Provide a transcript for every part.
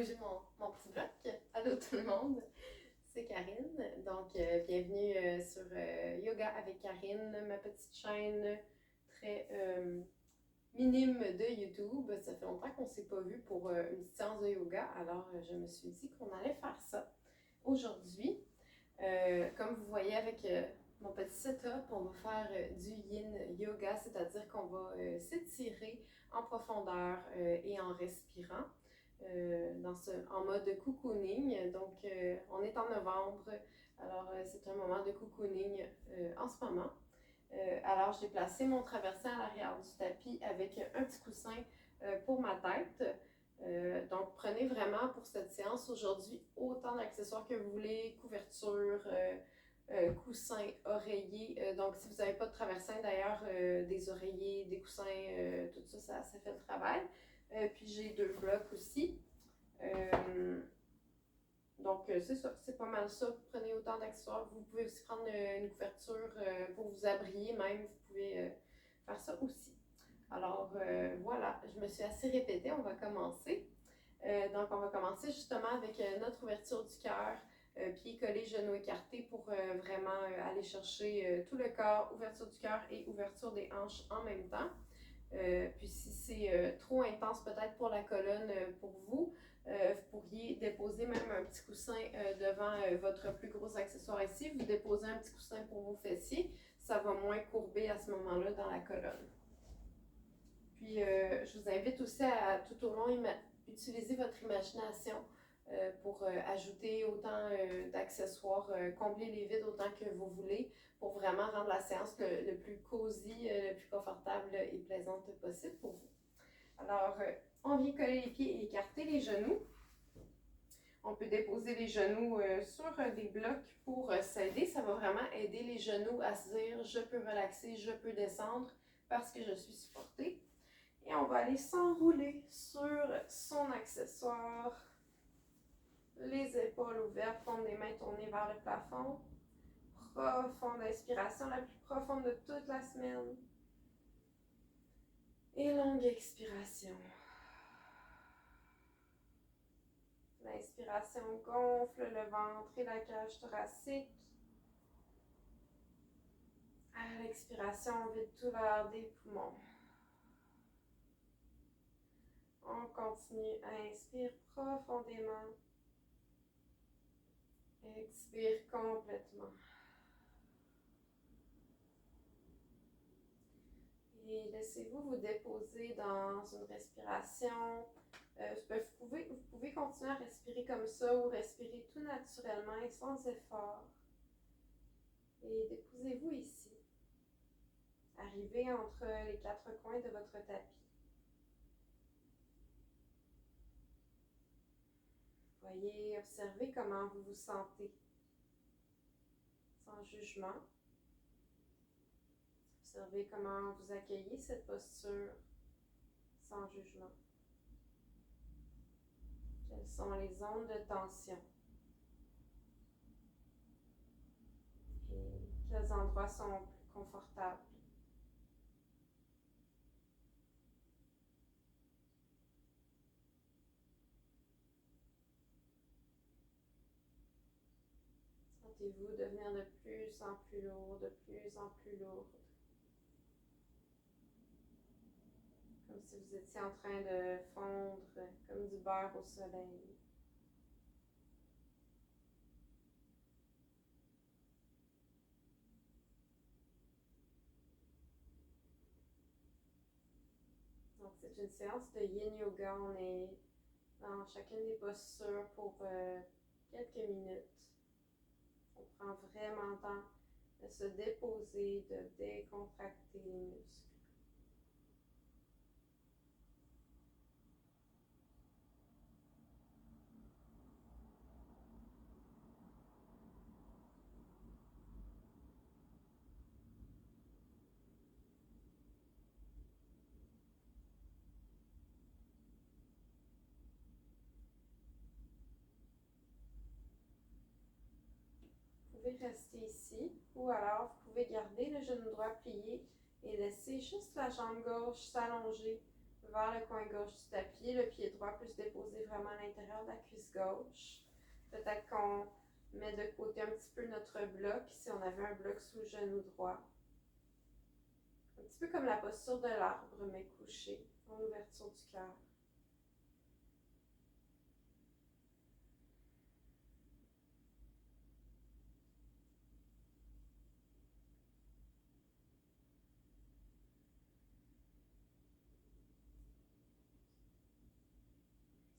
bouger mon petit bloc. Allô tout le monde, c'est Karine. Donc, bienvenue sur Yoga avec Karine, ma petite chaîne très minime de YouTube. Ça fait longtemps qu'on ne s'est pas vu pour une petite séance de yoga, alors je me suis dit qu'on allait faire ça aujourd'hui. Comme vous voyez avec mon petit setup, on va faire du yin yoga, c'est-à-dire qu'on va s'étirer en profondeur et en respirant en mode cocooning. Donc, on est en novembre, alors c'est un moment de cocooning en ce moment. Alors, j'ai placé mon traversier à l'arrière du tapis avec un petit coussin pour ma tête. Donc, prenez vraiment pour cette séance aujourd'hui autant d'accessoires que vous voulez, couverture, coussins, oreillers. Donc, si vous n'avez pas de traversin, d'ailleurs, des oreillers, des coussins, tout ça, ça fait le travail. Puis, j'ai 2 blocs aussi. Donc, c'est ça, c'est pas mal ça. Vous prenez autant d'accessoires. Vous pouvez aussi prendre une couverture pour vous abrier, même. Vous pouvez faire ça aussi. Alors, voilà, je me suis assez répétée. On va commencer. Donc, on va commencer justement avec notre ouverture du cœur, pieds collés, genoux écartés pour vraiment aller chercher tout le corps, ouverture du cœur et ouverture des hanches en même temps. Puis si c'est trop intense peut-être pour la colonne pour vous, vous pourriez déposer même un petit coussin devant votre plus gros accessoire ici. Vous déposez un petit coussin pour vos fessiers. Ça va moins courber à ce moment-là dans la colonne. Puis je vous invite aussi à tout au long utiliser votre imagination pour ajouter autant d'accessoires, combler les vides autant que vous voulez pour vraiment rendre la séance le plus cosy, le plus confortable et plaisante possible pour vous. Alors, on vient coller les pieds et écarter les genoux. On peut déposer les genoux sur des blocs pour s'aider. Ça va vraiment aider les genoux à se dire « je peux relaxer, je peux descendre parce que je suis supportée ». Et on va aller s'enrouler sur son accessoire. Les épaules ouvertes, paume des mains tournées vers le plafond. Profonde inspiration, la plus profonde de toute la semaine. Et longue expiration. L'inspiration gonfle le ventre et la cage thoracique. À l'expiration, on vide tout l'air des poumons. On continue. Inspire profondément. Expire complètement. Et laissez-vous vous déposer dans une respiration. Vous pouvez continuer à respirer comme ça ou respirer tout naturellement et sans effort. Et déposez-vous ici. Arrivez entre les 4 coins de votre tapis. Voyez, observez comment vous vous sentez. Sans jugement. Observez comment vous accueillez cette posture sans jugement. Quelles sont les zones de tension? Et quels endroits sont plus confortables? Sentez-vous devenir de plus en plus lourd, de plus en plus lourde. Comme si vous étiez en train de fondre comme du beurre au soleil. Donc c'est une séance de yin yoga. On est dans chacune des postures pour quelques minutes. On prend vraiment le temps de se déposer, de décontracter les muscles. Vous pouvez rester ici ou alors vous pouvez garder le genou droit plié et laisser juste la jambe gauche s'allonger vers le coin gauche du tapis. Le pied droit peut se déposer vraiment à l'intérieur de la cuisse gauche. Peut-être qu'on met de côté un petit peu notre bloc, si on avait un bloc sous le genou droit. Un petit peu comme la posture de l'arbre, mais couché, en ouverture du cœur.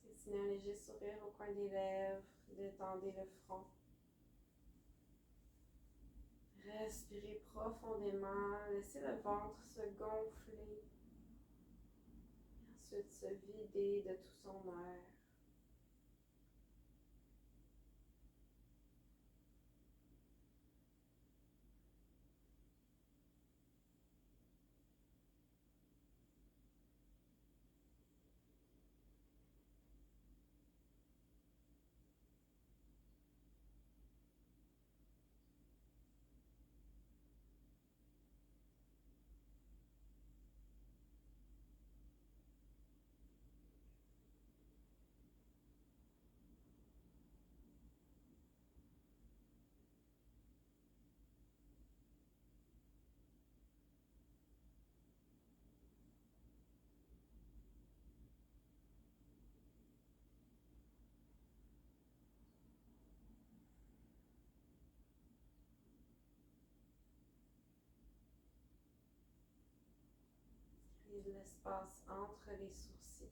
Dessinez un léger sourire au coin des lèvres, détendez le front. Respirez profondément, laissez le ventre se gonfler. Ensuite, se vider de tout son air. Créez de l'espace entre les sourcils.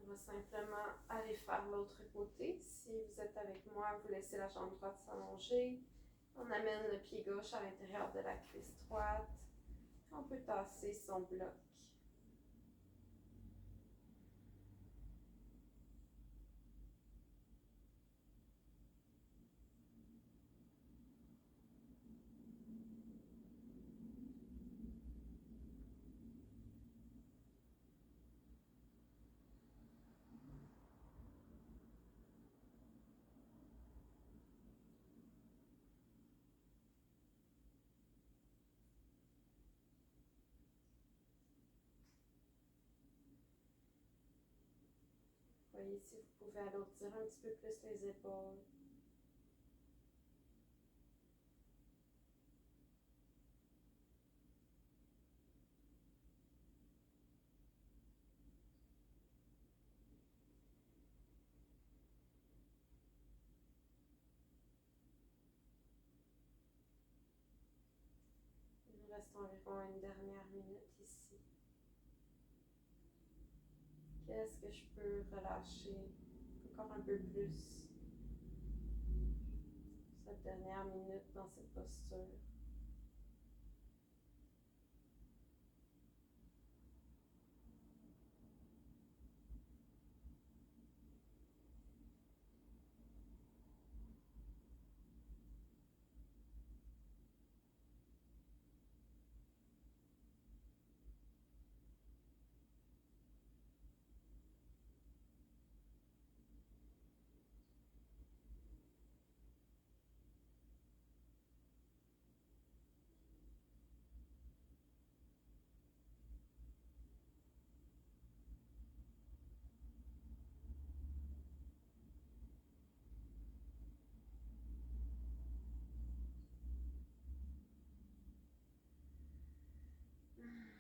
On va simplement aller faire l'autre côté. Si vous êtes avec moi, vous laissez la jambe droite s'allonger. On amène le pied gauche à l'intérieur de la cuisse droite. On peut tasser son bloc. Voyez si vous pouvez alourdir un petit peu plus les épaules. Il nous reste environ une dernière minute ici. Qu'est-ce que je peux relâcher encore un peu plus cette dernière minute dans cette posture?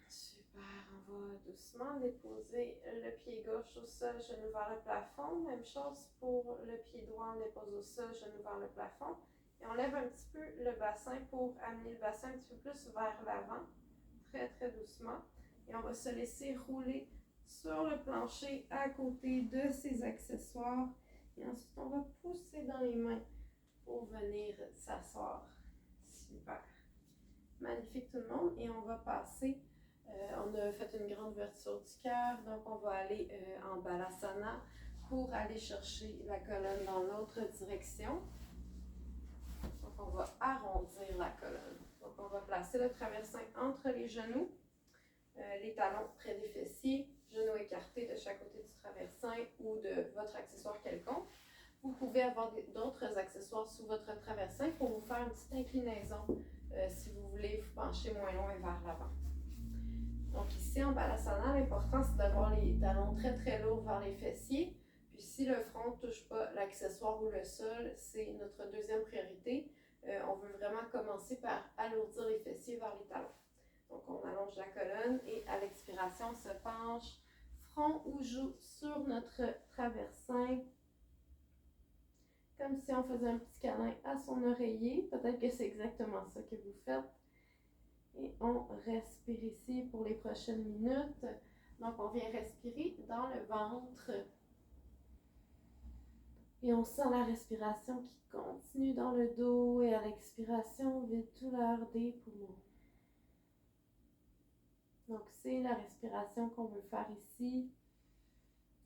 Super, on va doucement déposer le pied gauche au sol, genou vers le plafond. Même chose pour le pied droit, on dépose au sol, genou vers le plafond. Et on lève un petit peu le bassin pour amener le bassin un petit peu plus vers l'avant, très très doucement. Et on va se laisser rouler sur le plancher à côté de ses accessoires. Et ensuite, on va pousser dans les mains pour venir s'asseoir. Super. Magnifique tout le monde. Et on va passer... on a fait une grande ouverture du cœur, donc on va aller en Balasana pour aller chercher la colonne dans l'autre direction. Donc on va arrondir la colonne. Donc, on va placer le traversin entre les genoux, les talons près des fessiers, genoux écartés de chaque côté du traversin ou de votre accessoire quelconque. Vous pouvez avoir d'autres accessoires sous votre traversin pour vous faire une petite inclinaison si vous voulez vous pencher moins loin vers l'avant. Donc ici en Balasana, l'important c'est d'avoir les talons très très lourds vers les fessiers. Puis si le front ne touche pas l'accessoire ou le sol, c'est notre deuxième priorité. On veut vraiment commencer par alourdir les fessiers vers les talons. Donc on allonge la colonne et à l'expiration, on se penche front ou joue sur notre traversin. Comme si on faisait un petit câlin à son oreiller. Peut-être que c'est exactement ça que vous faites. Et on respire ici pour les prochaines minutes. Donc, on vient respirer dans le ventre. Et on sent la respiration qui continue dans le dos. Et à l'expiration, on vide tout l'air des poumons. Donc, c'est la respiration qu'on veut faire ici.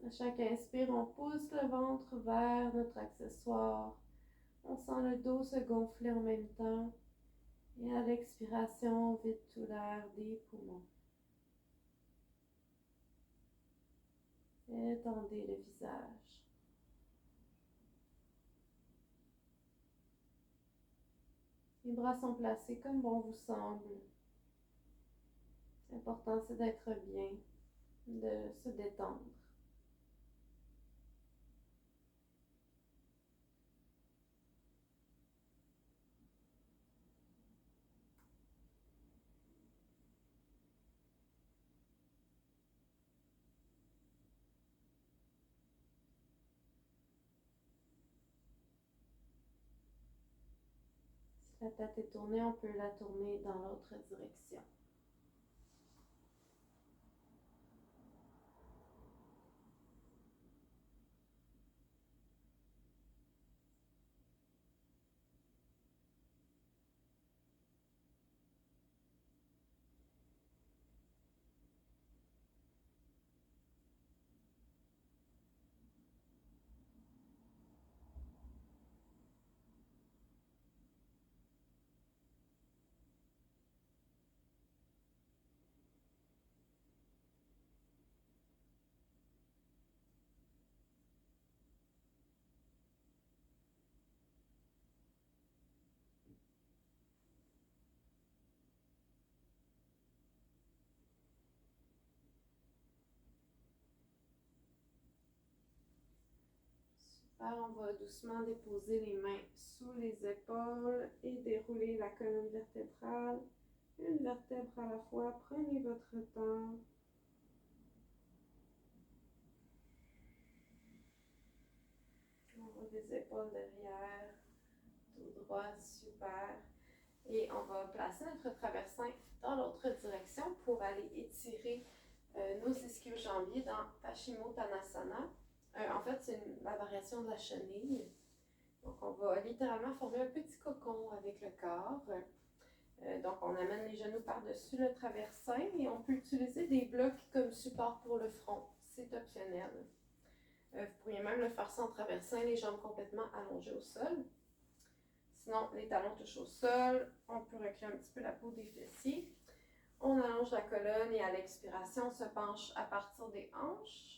À chaque inspire, on pousse le ventre vers notre accessoire. On sent le dos se gonfler en même temps. Et à l'expiration, on vide tout l'air des poumons. Étendez le visage. Les bras sont placés comme bon vous semble. L'important, c'est d'être bien, de se détendre. Si la tête est tournée, on peut la tourner dans l'autre direction. Alors, on va doucement déposer les mains sous les épaules et dérouler la colonne vertébrale, une vertèbre à la fois. Prenez votre temps. On va les épaules derrière, tout droit, super. Et on va placer notre traversin dans l'autre direction pour aller étirer nos ischio-jambiers dans Paschimottanasana. En fait, c'est la variation de la chenille. Donc, on va littéralement former un petit cocon avec le corps. Donc, on amène les genoux par-dessus le traversin et on peut utiliser des blocs comme support pour le front. C'est optionnel. Vous pourriez même le faire sans traversin, les jambes complètement allongées au sol. Sinon, les talons touchent au sol. On peut reculer un petit peu la peau des fessiers. On allonge la colonne et à l'expiration, on se penche à partir des hanches.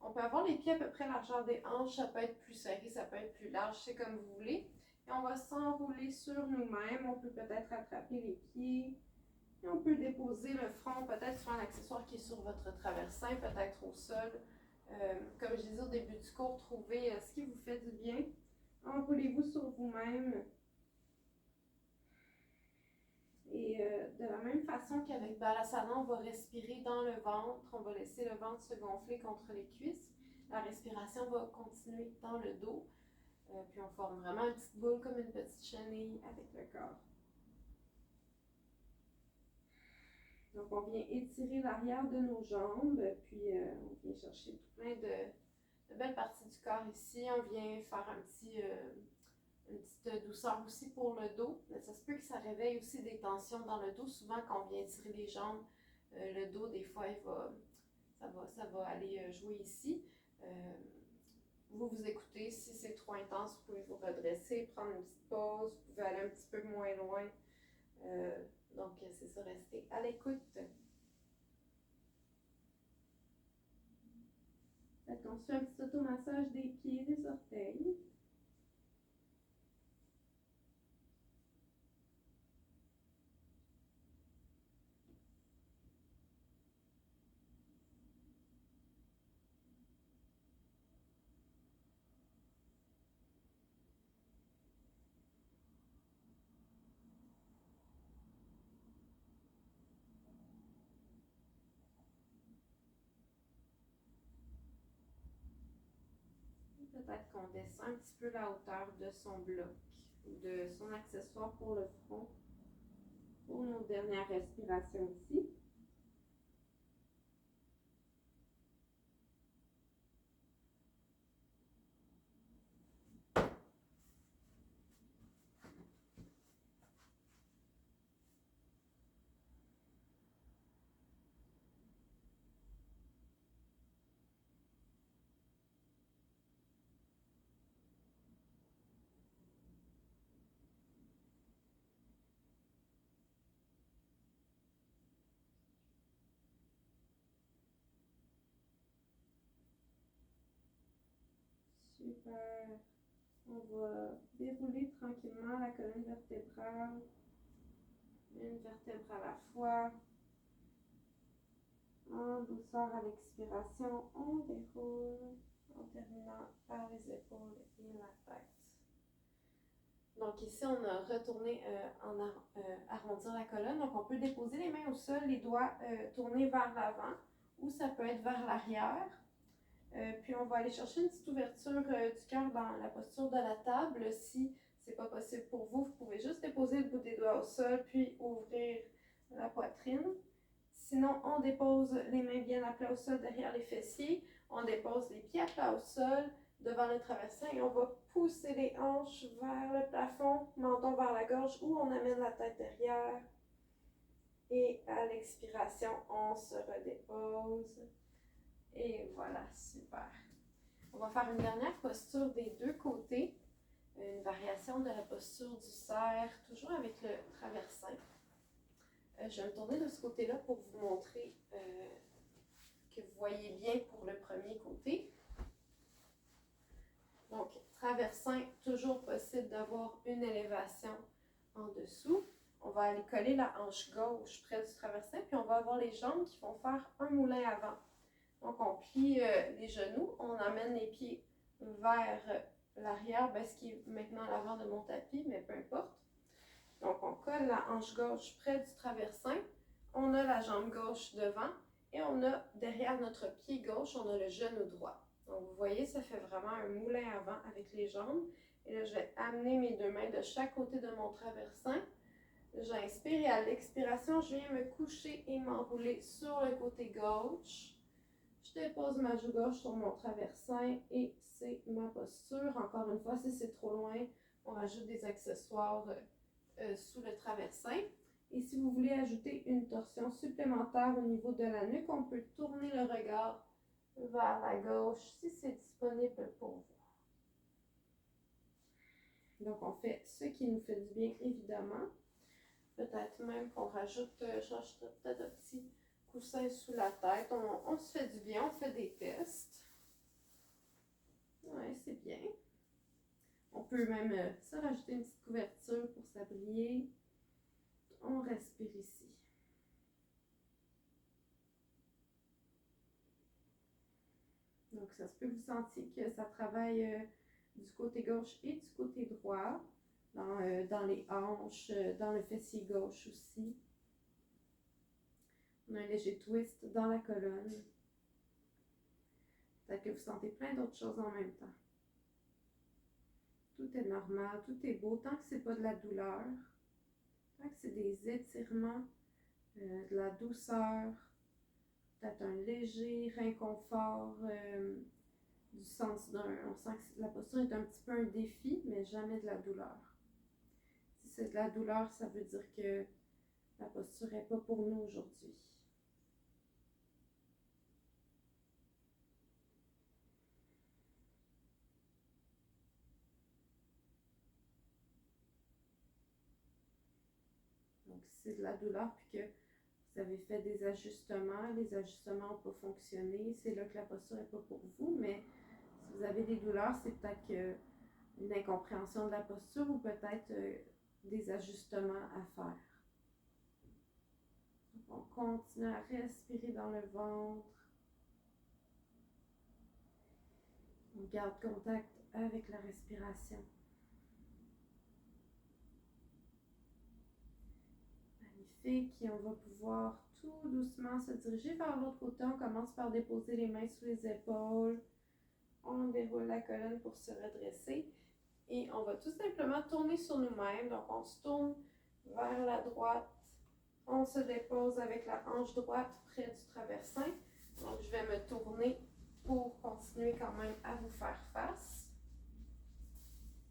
On peut avoir les pieds à peu près largeur des hanches. Ça peut être plus serré, ça peut être plus large, c'est comme vous voulez. Et on va s'enrouler sur nous-mêmes. On peut peut-être attraper les pieds. Et on peut déposer le front peut-être sur un accessoire qui est sur votre traversin, peut-être au sol. Comme je disais au début du cours, trouvez ce qui vous fait du bien. Enroulez-vous sur vous-même. Et de la même façon qu'avec Balasana, on va respirer dans le ventre. On va laisser le ventre se gonfler contre les cuisses. La respiration va continuer dans le dos. Puis on forme vraiment une petite boule comme une petite chenille avec le corps. Donc on vient étirer l'arrière de nos jambes. Puis on vient chercher tout plein de belles parties du corps ici. On vient faire une petite douceur aussi pour le dos. Mais ça se peut que ça réveille aussi des tensions dans le dos. Souvent, quand on vient étirer les jambes, le dos, des fois, ça va aller jouer ici. Vous écoutez. Si c'est trop intense, vous pouvez vous redresser, prendre une petite pause. Vous pouvez aller un petit peu moins loin. Donc, c'est ça, restez à l'écoute. Fait qu'on se fait un petit automassage des pieds, des orteils. Peut-être qu'on descend un petit peu la hauteur de son bloc ou de son accessoire pour le front pour nos dernières respirations ici. Super. On va dérouler tranquillement la colonne vertébrale, une vertèbre à la fois. En douceur à l'expiration, on déroule en terminant par les épaules et la tête. Donc ici, on a retourné arrondir la colonne. Donc on peut déposer les mains au sol, les doigts tournés vers l'avant ou ça peut être vers l'arrière. Puis on va aller chercher une petite ouverture du cœur dans la posture de la table. Si c'est pas possible pour vous, vous pouvez juste déposer le bout des doigts au sol puis ouvrir la poitrine. Sinon, on dépose les mains bien à plat au sol derrière les fessiers. On dépose les pieds à plat au sol devant le traversin et on va pousser les hanches vers le plafond, menton vers la gorge ou on amène la tête derrière. Et à l'expiration, on se redépose. Et voilà, super. On va faire une dernière posture des deux côtés. Une variation de la posture du cerf, toujours avec le traversin. Je vais me tourner de ce côté-là pour vous montrer que vous voyez bien pour le premier côté. Donc, traversin, toujours possible d'avoir une élévation en dessous. On va aller coller la hanche gauche près du traversin, puis on va avoir les jambes qui vont faire un moulin avant. Donc, on plie les genoux, on amène les pieds vers l'arrière, ce qui est maintenant l'avant de mon tapis, mais peu importe. Donc, on colle la hanche gauche près du traversin, on a la jambe gauche devant et on a derrière notre pied gauche, on a le genou droit. Donc, vous voyez, ça fait vraiment un moulin avant avec les jambes. Et là, je vais amener mes deux mains de chaque côté de mon traversin. J'inspire et à l'expiration, je viens me coucher et m'enrouler sur le côté gauche. Je dépose ma joue gauche sur mon traversin et c'est ma posture. Encore une fois, si c'est trop loin, on rajoute des accessoires sous le traversin. Et si vous voulez ajouter une torsion supplémentaire au niveau de la nuque, on peut tourner le regard vers la gauche si c'est disponible pour vous. Donc, on fait ce qui nous fait du bien, évidemment. Peut-être même qu'on rajoute, j'ajouterai peut-être un petit coussin sous la tête. On se fait du bien, on fait des tests. Oui, c'est bien. On peut même se rajouter une petite couverture pour s'abrier. On respire ici. Donc, ça se peut que vous sentiez que ça travaille du côté gauche et du côté droit, dans les hanches, dans le fessier gauche aussi. On a un léger twist dans la colonne. Peut-être que vous sentez plein d'autres choses en même temps. Tout est normal, tout est beau, tant que ce n'est pas de la douleur, tant que c'est des étirements, de la douceur, peut-être un léger inconfort du sens on sent que la posture est un petit peu un défi, mais jamais de la douleur. Si c'est de la douleur, ça veut dire que la posture n'est pas pour nous aujourd'hui. Donc c'est de la douleur puis que vous avez fait des ajustements, les ajustements n'ont pas fonctionné, c'est là que la posture n'est pas pour vous, mais si vous avez des douleurs, c'est peut-être que une incompréhension de la posture ou peut-être des ajustements à faire. Donc, on continue à respirer dans le ventre. On garde contact avec la respiration. Magnifique. Et on va pouvoir tout doucement se diriger vers l'autre côté. On commence par déposer les mains sous les épaules. On déroule la colonne pour se redresser. Et on va tout simplement tourner sur nous-mêmes. Donc, on se tourne vers la droite. On se dépose avec la hanche droite près du traversin. Donc, je vais me tourner pour continuer quand même à vous faire face.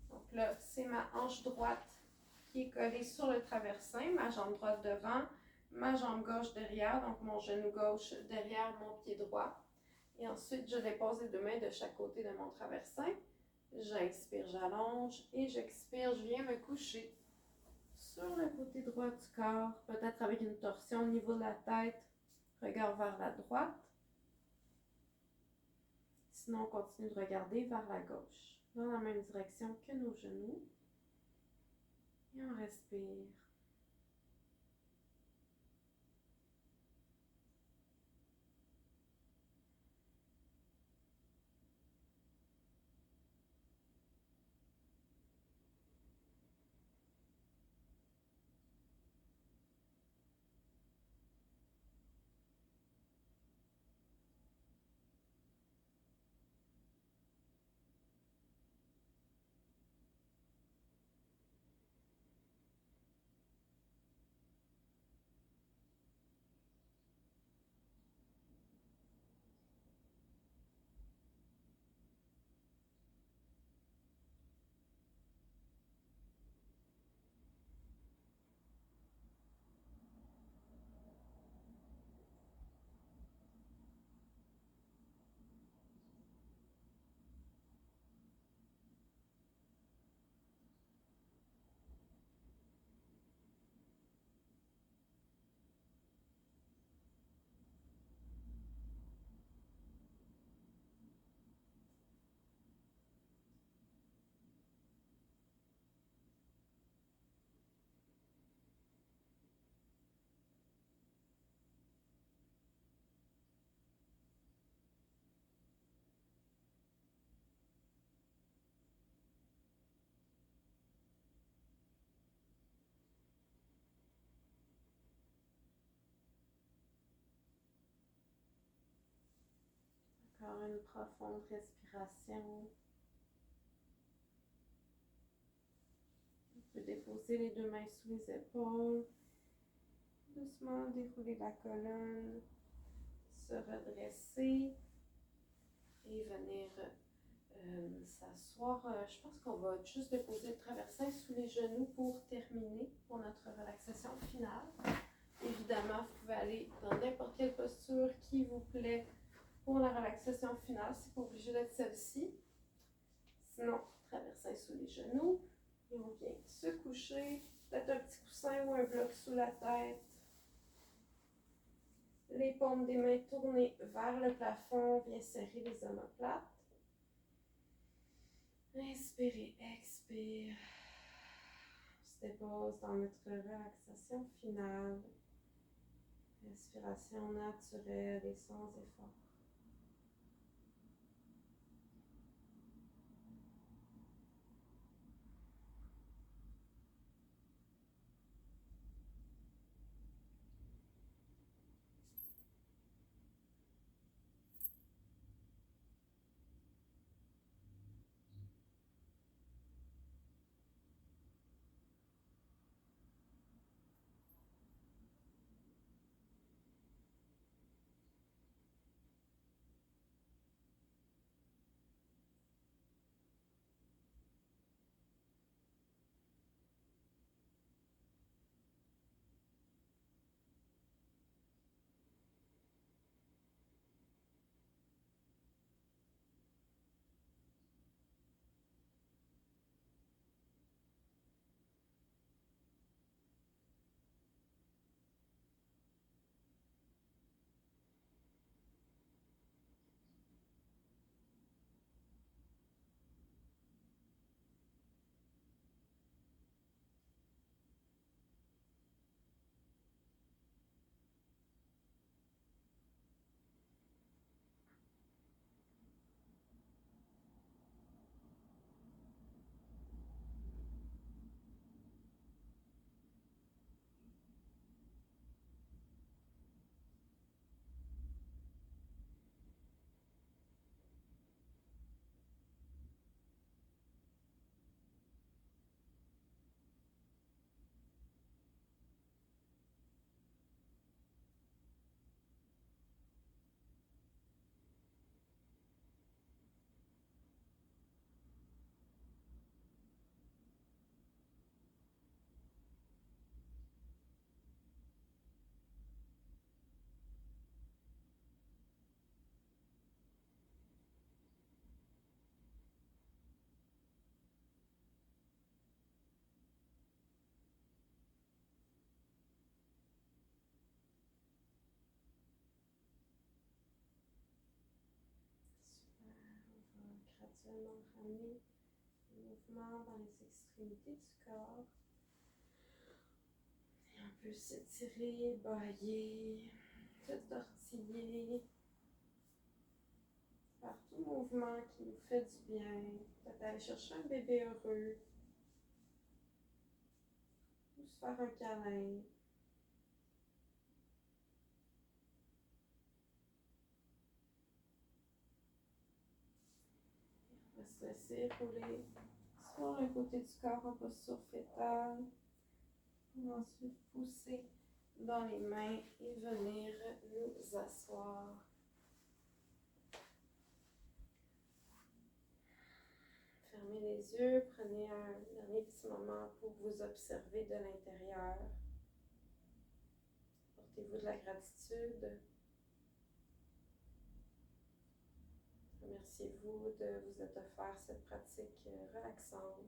Donc là, c'est ma hanche droite qui est collée sur le traversin, ma jambe droite devant, ma jambe gauche derrière, donc mon genou gauche derrière mon pied droit. Et ensuite, je dépose les deux mains de chaque côté de mon traversin. J'inspire, j'allonge et j'expire, je viens me coucher sur le côté droit du corps, peut-être avec une torsion au niveau de la tête, regard vers la droite. Sinon, on continue de regarder vers la gauche, dans la même direction que nos genoux. Et on respire. Encore une profonde respiration. On peut déposer les deux mains sous les épaules. Doucement dérouler la colonne. Se redresser. Et venir s'asseoir. Je pense qu'on va juste déposer le traversin sous les genoux pour terminer pour notre relaxation finale. Évidemment, vous pouvez aller dans n'importe quelle posture qui vous plaît pour la relaxation finale. C'est pas obligé d'être celle-ci. Sinon, traversin sous les genoux. Et on vient se coucher. Peut-être un petit coussin ou un bloc sous la tête. Les paumes des mains tournées vers le plafond. Bien serrer les omoplates. Inspirez, expire. On se dépose dans notre relaxation finale. Respiration naturelle et sans effort. Seulement ramener le mouvement dans les extrémités du corps. Et on peut s'étirer, bailler, se tortiller. Faire tout mouvement qui nous fait du bien. Peut-être aller chercher un bébé heureux. Ou se faire un câlin. On va se laisser rouler sur le côté du corps en posture fétale. On va ensuite pousser dans les mains et venir nous asseoir. Fermez les yeux, prenez un dernier petit moment pour vous observer de l'intérieur. Portez-vous de la gratitude. Remerciez-vous de vous être offert cette pratique relaxante.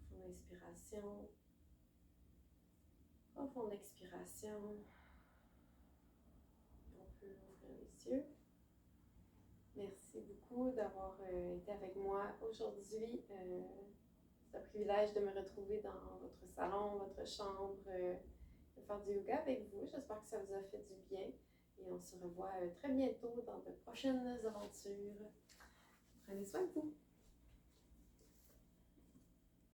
Profonde inspiration. Profonde expiration. On peut ouvrir les yeux. Merci beaucoup d'avoir été avec moi aujourd'hui. C'est un privilège de me retrouver dans votre salon, votre chambre, de faire du yoga avec vous. J'espère que ça vous a fait du bien. Et on se revoit très bientôt dans de prochaines aventures. Prenez soin de vous.